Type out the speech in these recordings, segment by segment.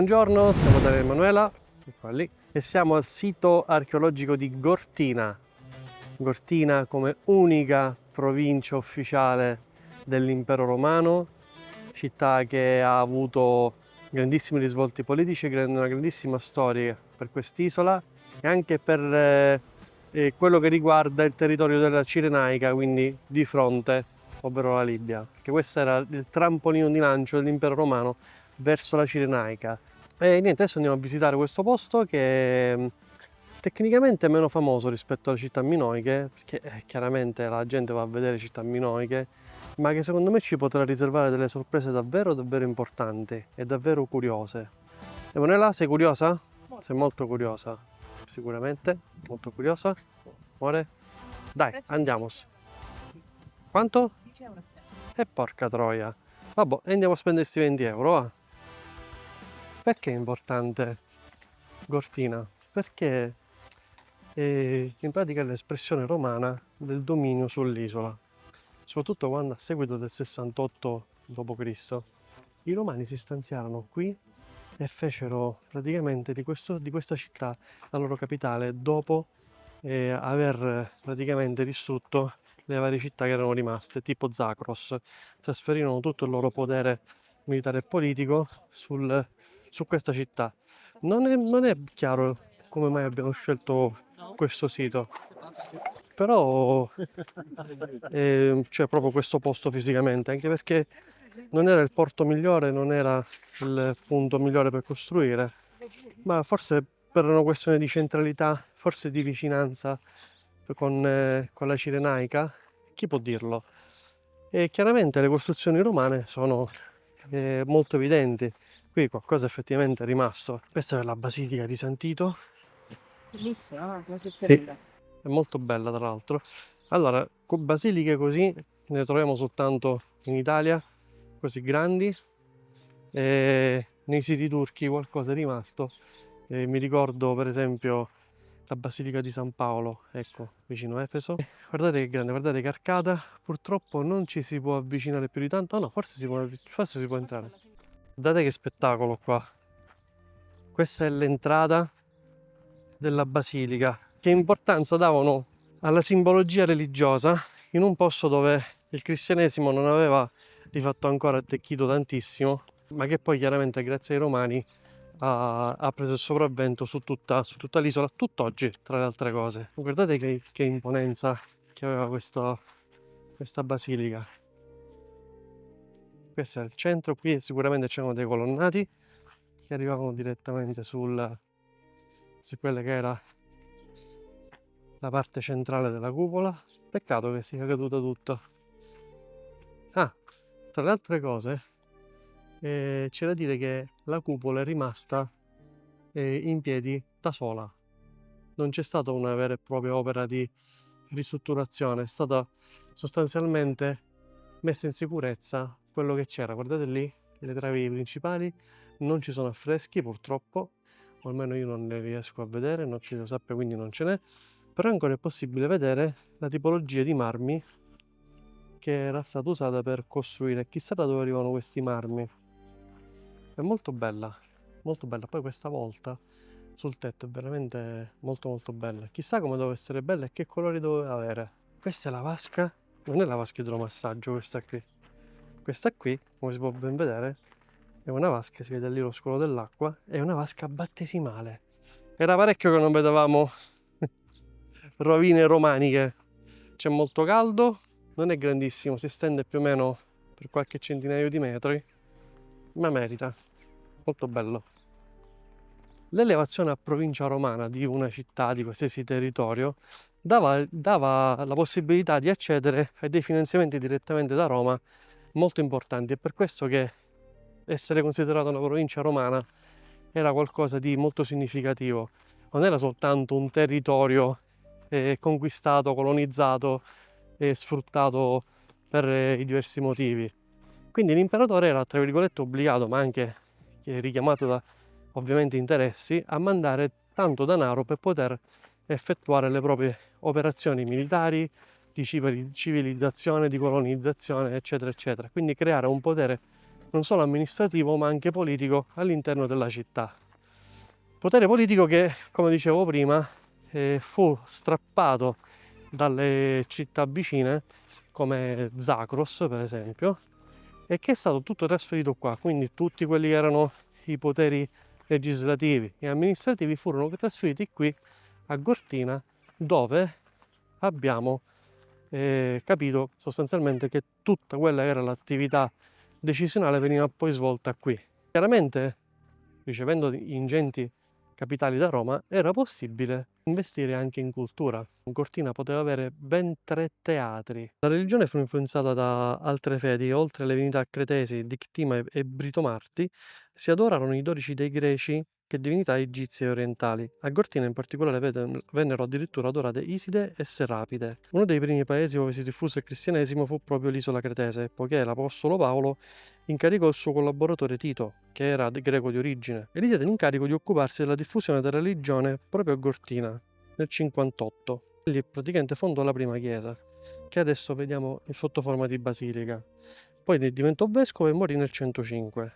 Buongiorno, siamo da Emanuela e siamo al sito archeologico di Gortina. Gortina come unica provincia ufficiale dell'impero romano, città che ha avuto grandissimi risvolti politici, una grandissima storia per quest'isola e anche per quello che riguarda il territorio della Cirenaica, quindi di fronte, ovvero la Libia, perché questo era il trampolino di lancio dell'impero romano verso la Cirenaica. E niente, adesso andiamo a visitare questo posto che tecnicamente è meno famoso rispetto alle città minoiche, perché chiaramente la gente va a vedere città minoiche, ma che secondo me ci potrà riservare delle sorprese davvero davvero importanti e davvero curiose. Emanuela, sei curiosa? Sei molto curiosa, sicuramente, molto curiosa. Amore? Dai, andiamo. Quanto? 10 euro. E porca troia. Vabbè, andiamo a spendere questi 20 euro, va? Perché è importante Gortina? Perché in pratica è l'espressione romana del dominio sull'isola, soprattutto quando a seguito del 68 d.C. i romani si stanziarono qui e fecero praticamente di questa città la loro capitale dopo aver praticamente distrutto le varie città che erano rimaste, tipo Zagros. Trasferirono tutto il loro potere militare e politico su questa città. Non è chiaro come mai abbiano scelto questo sito, però c'è proprio questo posto fisicamente, anche perché non era il porto migliore, non era il punto migliore per costruire, ma forse per una questione di centralità, forse di vicinanza con la Cirenaica, chi può dirlo? E chiaramente le costruzioni romane sono molto evidenti. Qui qualcosa effettivamente è rimasto. Questa è la Basilica di San Tito. Bellissima, come si Sì, prende? è molto bella tra l'altro. Allora, basiliche così ne troviamo soltanto in Italia, così grandi. E nei siti turchi qualcosa è rimasto. Mi ricordo per esempio la Basilica di San Paolo, ecco, vicino a Efeso. Guardate che grande, guardate che arcata. Purtroppo non ci si può avvicinare più di tanto. Oh no, forse si può entrare. Guardate che spettacolo qua. Questa è l'entrata della basilica. Che importanza davano alla simbologia religiosa in un posto dove il cristianesimo non aveva di fatto ancora attecchito tantissimo, ma che poi chiaramente grazie ai romani ha preso il sopravvento su tutta l'isola, tutt'oggi tra le altre cose. Guardate che imponenza che aveva questa basilica. Questo è il centro, qui sicuramente c'erano dei colonnati che arrivavano direttamente su quella che era la parte centrale della cupola. Peccato che sia caduta tutto. Ah, tra le altre cose, c'è da dire che la cupola è rimasta in piedi da sola. Non c'è stata una vera e propria opera di ristrutturazione, è stata sostanzialmente messa in sicurezza quello che c'era. Guardate lì, le travi principali, non ci sono affreschi purtroppo, o almeno io non ne riesco a vedere, non ci lo sappia, quindi non ce n'è, però ancora è possibile vedere la tipologia di marmi che era stata usata per costruire. Chissà da dove arrivano questi marmi. È molto bella, molto bella. Poi questa volta sul tetto è veramente molto molto bella. Chissà come deve essere bella e che colori doveva avere. Questa è la vasca, non è la vasca idromassaggio questa qui. Questa qui, come si può ben vedere, è una vasca, si vede lì lo scolo dell'acqua, è una vasca battesimale. Era parecchio che non vedevamo rovine romaniche. C'è molto caldo, non è grandissimo, si estende più o meno per qualche centinaio di metri, ma merita. Molto bello. L'elevazione a provincia romana di una città, di qualsiasi territorio, dava la possibilità di accedere a dei finanziamenti direttamente da Roma molto importanti. È per questo che essere considerata una provincia romana era qualcosa di molto significativo. Non era soltanto un territorio conquistato, colonizzato e sfruttato per i diversi motivi. Quindi l'imperatore era, tra virgolette, obbligato, ma anche richiamato da ovviamente interessi, a mandare tanto denaro per poter effettuare le proprie operazioni militari, di civilizzazione, di colonizzazione, eccetera, eccetera. Quindi creare un potere non solo amministrativo ma anche politico all'interno della città. Potere politico che, come dicevo prima, fu strappato dalle città vicine come Zagros per esempio, e che è stato tutto trasferito qua, quindi tutti quelli che erano i poteri legislativi e amministrativi furono trasferiti qui a Gortina, dove abbiamo capito sostanzialmente che tutta quella che era l'attività decisionale veniva poi svolta qui. Chiaramente, ricevendo ingenti capitali da Roma, era possibile investire anche in cultura. Cortina poteva avere ben 3 teatri. La religione fu influenzata da altre fedi, oltre alle divinità cretesi, Dictima e Britomarti, si adorarono i dorici dei greci che divinità egizie e orientali. A Gortina in particolare vennero addirittura adorate Iside e Serapide. Uno dei primi paesi dove si diffuse il cristianesimo fu proprio l'isola cretese, poiché l'apostolo Paolo incaricò il suo collaboratore Tito, che era greco di origine, e gli diede l'incarico di occuparsi della diffusione della religione proprio a Gortina nel 58. Egli praticamente fondò la prima chiesa, che adesso vediamo sotto forma di basilica. Poi diventò vescovo e morì nel 105.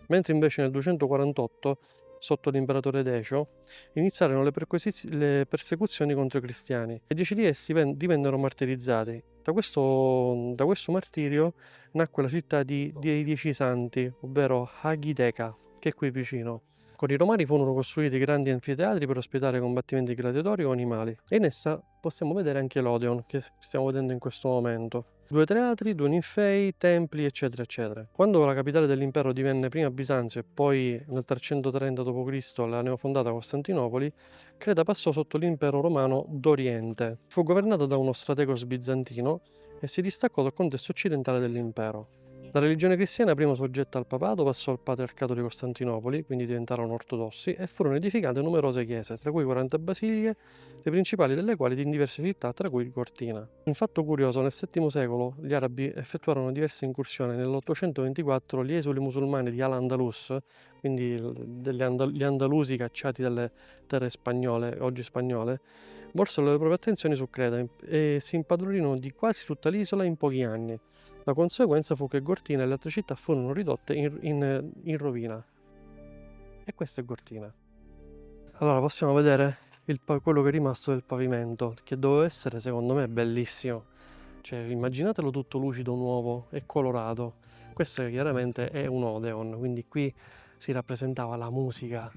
Mentre invece nel 248, sotto l'imperatore Decio, iniziarono le persecuzioni contro i cristiani e 10 di essi divennero martirizzati. Da questo martirio nacque la città dei 10 santi, ovvero Aghideca, che è qui vicino. Con i romani furono costruiti grandi anfiteatri per ospitare combattimenti gladiatori o animali, e in essa possiamo vedere anche l'Odeon, che stiamo vedendo in questo momento. 2 teatri, 2 ninfei, templi, eccetera, eccetera. Quando la capitale dell'impero divenne prima Bisanzio e poi nel 330 d.C. la neofondata Costantinopoli, Creta passò sotto l'impero romano d'Oriente. Fu governata da uno strategos bizantino e si distaccò dal contesto occidentale dell'impero. La religione cristiana, prima soggetta al papato, passò al patriarcato di Costantinopoli, quindi diventarono ortodossi, e furono edificate numerose chiese, tra cui 40 basiliche, le principali delle quali in diverse città, tra cui Cortina. Un fatto curioso, nel VII secolo gli arabi effettuarono diverse incursioni. Nell'824 gli esuli musulmani di Al-Andalus, quindi gli andalusi cacciati dalle terre spagnole, oggi spagnole, morsero le proprie attenzioni su Creta e si impadronirono di quasi tutta l'isola in pochi anni. La conseguenza fu che Gortina e le altre città furono ridotte in rovina. E questa è Gortina. Allora possiamo vedere quello che è rimasto del pavimento, che doveva essere secondo me bellissimo. Cioè immaginatelo tutto lucido, nuovo e colorato. Questo chiaramente è un Odeon, quindi qui si rappresentava la musica.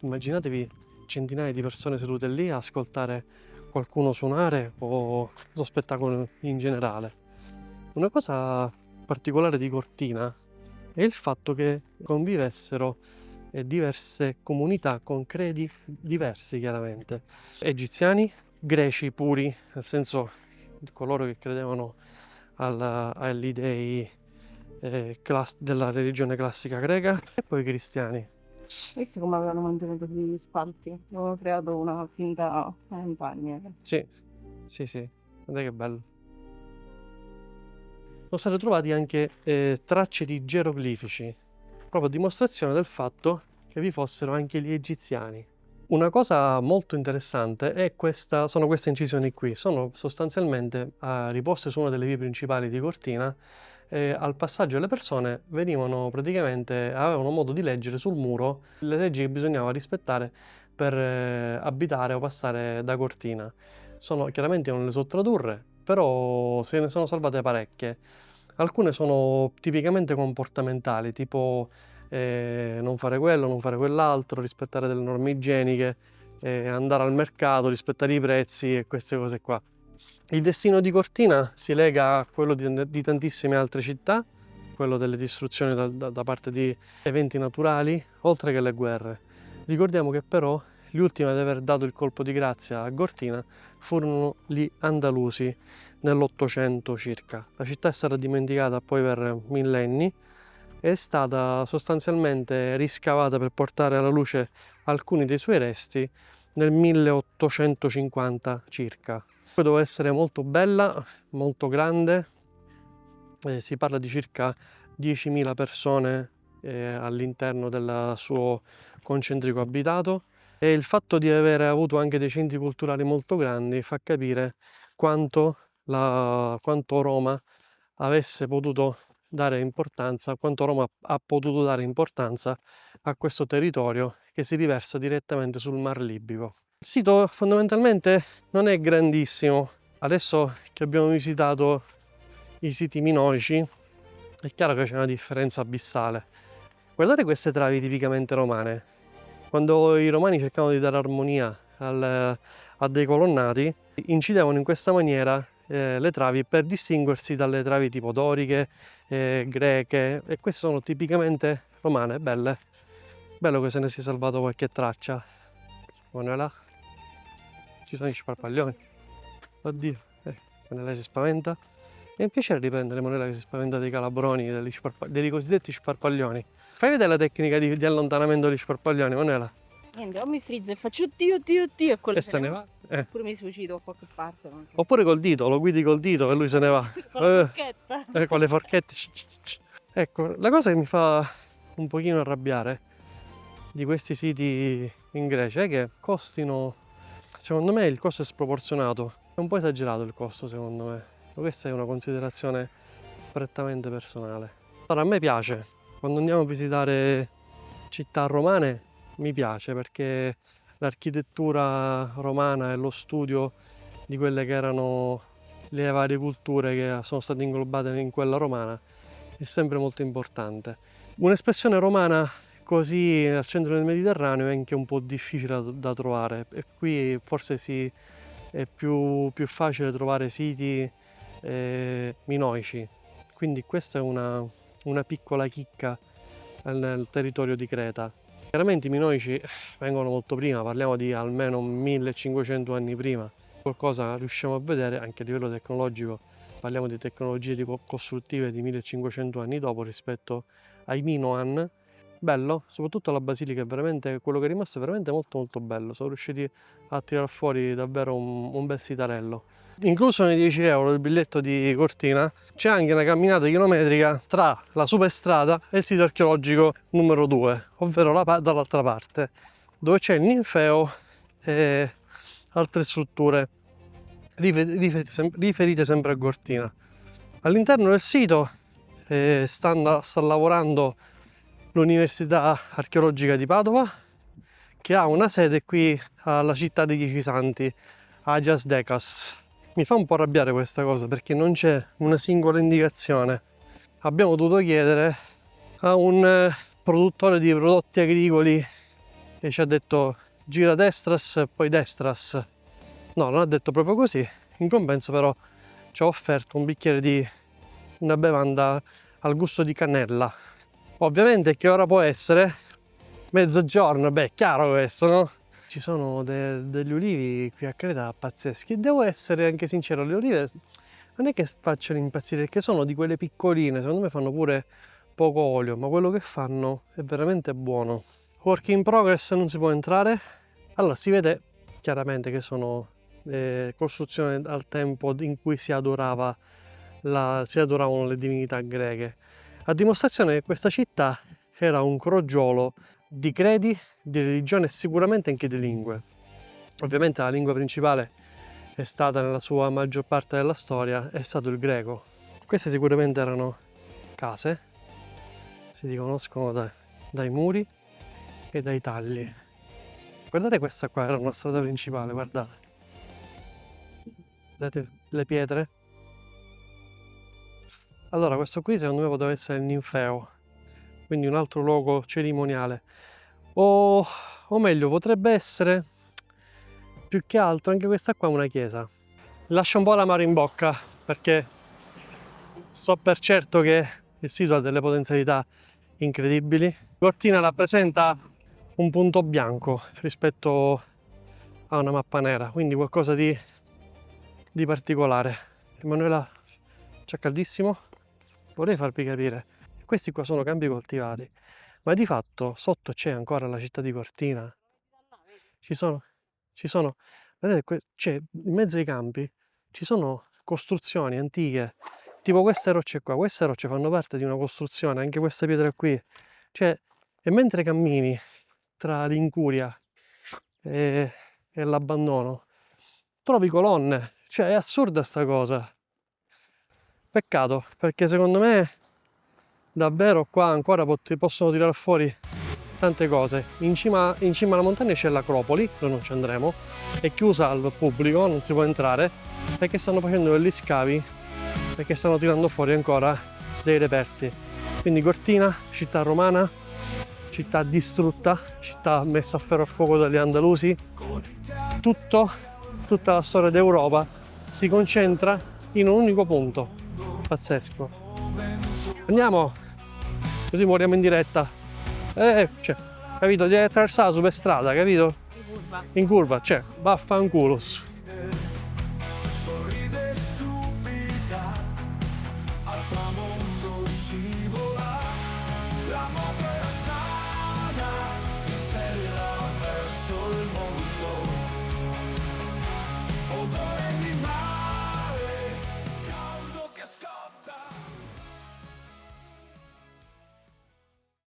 Immaginatevi centinaia di persone sedute lì a ascoltare qualcuno suonare o lo spettacolo in generale. Una cosa particolare di Cortina è il fatto che convivessero diverse comunità con credi diversi, chiaramente. Egiziani, greci puri, nel senso coloro che credevano agli dei della religione classica greca, e poi cristiani. Questi come avevano mantenuto gli spalti? Avevano creato una finta montagna. Sì, sì, sì, guarda che bello. Sono state trovate anche tracce di geroglifici, proprio a dimostrazione del fatto che vi fossero anche gli egiziani. Una cosa molto interessante è sono queste incisioni qui, sono sostanzialmente riposte su una delle vie principali di Cortina. Al passaggio le persone avevano modo di leggere sul muro le leggi che bisognava rispettare per abitare o passare da Cortina. Chiaramente non le so tradurre, però se ne sono salvate parecchie. Alcune sono tipicamente comportamentali, tipo non fare quello, non fare quell'altro, rispettare delle norme igieniche, andare al mercato, rispettare i prezzi e queste cose qua. Il destino di Cortina si lega a quello di tantissime altre città, quello delle distruzioni da parte di eventi naturali, oltre che le guerre. Ricordiamo che però gli ultimi ad aver dato il colpo di grazia a Cortina furono gli Andalusi nell'800 circa. La città è stata dimenticata poi per millenni e è stata sostanzialmente riscavata per portare alla luce alcuni dei suoi resti nel 1850 circa. Poi doveva essere molto bella, molto grande, si parla di circa 10.000 persone all'interno del suo concentrico abitato, e il fatto di aver avuto anche dei centri culturali molto grandi fa capire quanto Roma avesse potuto dare importanza, quanto Roma ha potuto dare importanza a questo territorio che si riversa direttamente sul Mar Libico. Il sito fondamentalmente non è grandissimo. Adesso che abbiamo visitato i siti minoici, è chiaro che c'è una differenza abissale. Guardate queste travi tipicamente romane. Quando i romani cercavano di dare armonia a dei colonnati, incidevano in questa maniera le travi per distinguersi dalle travi tipo doriche, greche, e queste sono tipicamente romane, belle. Bello che se ne sia salvato qualche traccia. Manuela, ci sono gli sparpaglioni. Oddio, Manuela si spaventa. Mi è un piacere riprendere Manuela che si spaventa dei calabroni, dei cosiddetti sparpaglioni. Fai vedere la tecnica di allontanamento degli sparpaglioni, Manuela. Niente, o mi frizzo e faccio oddio, oddio, oddio, e quello E se ne va. Oppure mi suicido da qualche parte. Non so. Oppure col dito, lo guidi col dito e lui se ne va. Con la forchetta. Con le forchette. Ecco, la cosa che mi fa un pochino arrabbiare di questi siti in Grecia è che costino, secondo me il costo è sproporzionato. È un po' esagerato il costo, secondo me. Ma questa è una considerazione prettamente personale. Allora, a me piace, quando andiamo a visitare città romane, mi piace perché l'architettura romana e lo studio di quelle che erano le varie culture che sono state inglobate in quella romana è sempre molto importante. Un'espressione romana così al centro del Mediterraneo è anche un po' difficile da trovare, e qui forse è più facile trovare siti minoici, quindi questa è una piccola chicca nel territorio di Creta. Chiaramente i minoici vengono molto prima, parliamo di almeno 1500 anni prima. Qualcosa riusciamo a vedere anche a livello tecnologico, parliamo di tecnologie costruttive di 1500 anni dopo rispetto ai Minoan. Bello, soprattutto la basilica è veramente, quello che è rimasto è veramente molto molto bello, sono riusciti a tirar fuori davvero un bel sitarello. Incluso nei 10 euro il biglietto di Cortina c'è anche una camminata chilometrica tra la superstrada e il sito archeologico numero 2, ovvero dall'altra parte, dove c'è il ninfeo e altre strutture riferite sempre a Cortina. All'interno del sito sta lavorando l'Università Archeologica di Padova, che ha una sede qui alla città dei Dieci Santi, Agias Decas. Mi fa un po' arrabbiare questa cosa perché non c'è una singola indicazione. Abbiamo dovuto chiedere a un produttore di prodotti agricoli che ci ha detto gira destras, poi destras. No, non ha detto proprio così. In compenso però ci ha offerto un bicchiere di una bevanda al gusto di cannella. Ovviamente che ora può essere? Mezzogiorno, beh, chiaro questo, no? Ci sono degli ulivi qui a Creta pazzeschi. Devo essere anche sincero, le olive non è che facciano impazzire, perché sono di quelle piccoline, secondo me fanno pure poco olio, ma quello che fanno è veramente buono. Work in progress, non si può entrare. Allora, si vede chiaramente che sono costruzioni al tempo in cui si adoravano le divinità greche. A dimostrazione che questa città era un crogiolo di credi, di religione e sicuramente anche di lingue. Ovviamente la lingua principale è stata nella sua maggior parte della storia, è stato il greco. Queste sicuramente erano case, si riconoscono dai muri e dai tagli. Guardate, questa qua era una strada principale, guardate. Vedete le pietre? Allora, questo qui secondo me poteva essere il ninfeo, quindi un altro luogo cerimoniale. O meglio, potrebbe essere più che altro anche questa qua una chiesa. Lascia un po' l'amaro in bocca perché so per certo che il sito ha delle potenzialità incredibili. Cortina rappresenta un punto bianco rispetto a una mappa nera, quindi qualcosa di particolare. Emanuela, c'è caldissimo? Vorrei farvi capire. Questi qua sono campi coltivati, ma di fatto sotto c'è ancora la città di Cortina. Ci sono, vedete, c'è in mezzo ai campi ci sono costruzioni antiche, tipo queste rocce qua. Queste rocce fanno parte di una costruzione, anche questa pietra qui. Cioè, e mentre cammini tra l'incuria e l'abbandono, trovi colonne. Cioè, è assurda sta cosa. Peccato, perché secondo me davvero qua ancora possono tirare fuori tante cose. In cima alla montagna c'è l'Acropoli, noi non ci andremo, è chiusa al pubblico, non si può entrare perché stanno facendo degli scavi, perché stanno tirando fuori ancora dei reperti. Quindi Cortina, città romana, città distrutta, città messa a ferro e fuoco dagli andalusi, tutta la storia d'Europa si concentra in un unico punto. Pazzesco. Andiamo, così moriamo in diretta. Cioè, capito? Devi attraversare la superstrada, capito? In curva, cioè, vaffanculos.